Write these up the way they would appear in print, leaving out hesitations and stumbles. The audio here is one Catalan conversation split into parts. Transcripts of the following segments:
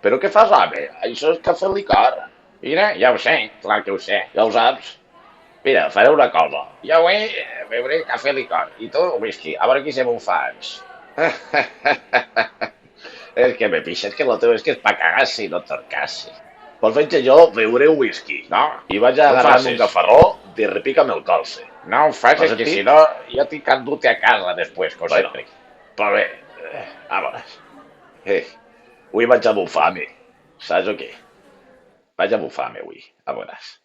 Però què fas, home? Això és cafè licor. Mira, ja ho sé, clar que ho sé. Ja ho saps? Mira, faré una cosa. Jo avui beuré cafè licor i tu whisky. A veure qui se bufats. És que me pixes que lo teu és que és pa cagar-se i no torcar-se. Pues veig que jo beuré un whisky No, i vaig a no ho agarrar-me un facis. gafarró de repica'm el colze. No ho M'has facis, que si sentit? no jo tinc que endur-te a casa després, com Bueno, sempre. però bé, vámonos. Avui vaig a bufar-me. Saps o què? Vaig a bufar-me avui, a veuràs.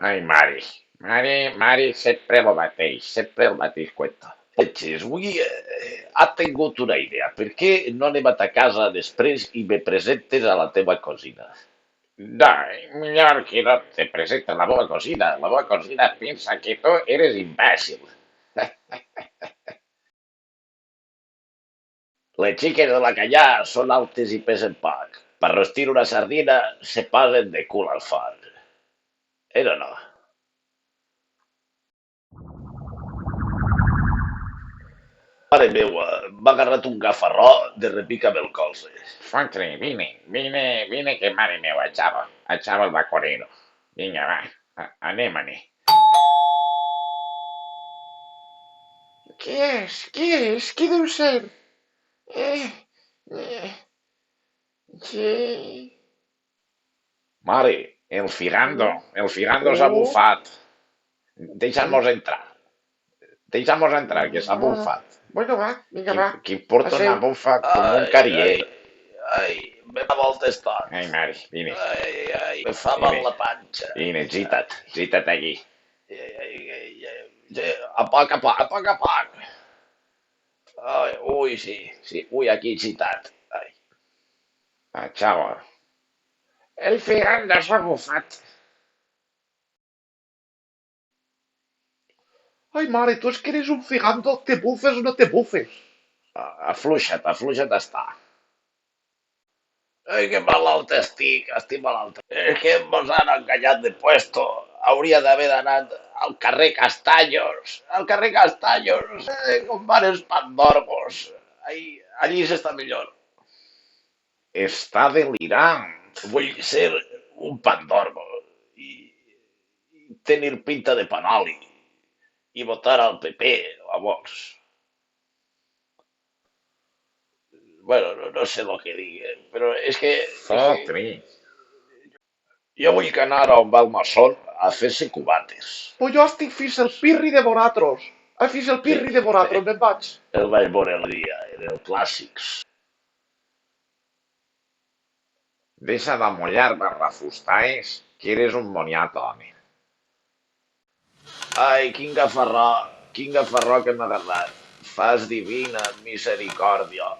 Ai, Mari. Mari, sempre el mateix cuento. Etxes, avui ha tingut una idea. Per què no anem a ta casa després i me presentes a la teva cosina? No, millor que no te presente la meva cocina. La meva cocina pensa que tu eres imbècil. Les xiques de la Callà són altes i pesen poc. Per rostir una sardina se posen de cul al forn. Era no. Mare meua, m'ha agarrat un gafarró de repica'm el colze. Fotre, vine, que mare meva, achava el bacorero. Vinga, va, anem-hi. Qui és? Qui és? Qui deu ser? Eh, eh, sí. Mare, el Figando s'ha Oh, bufat. Deixa'm-nos entrar. Deixa'm-nos entrar, que s'ha bufat. Bueno, va, vinga, va. Qui porta una Passeu. bufa com un ai, carier. ai, ai, me fa voltes tot. Ai, mare, vine, Ai, me fa mal vine, la panxa. vine, gita't aquí. A poc a poc, a poc a poc. Ai, ui, sí, ui, aquí citat. Ai. Xavo, el Figando s'ha bufat. Ai, mare, tu és que eres un figando, te bufes o no te bufes. Afluixa't està. Ai, que malalt estic malalt. És que mos han enganyat de puesto. Hauria d'haver d'anar al carrer Castellos. Al carrer Castellos. Com van els pandormos. Ai, allí s'està millor. Està delirant. Vull ser un pandormo i tenir pinta de panoli i votar al PP o a Vox. Bueno, no sé lo que diguen, però és que Fotri. jo vull que anar a un Balmasón a fer-se cubates. Pues jo estic fins el pirri de vosaltres. Ai, fins el pirri de vosaltres, me'n vaig. El vaig veure el dia, en el Clàssics. Deixa d'amollar barrafustaes, que eres un moniato, home. Ai, quin gafarró que m'ha agarrat. Fas divina misericòrdia.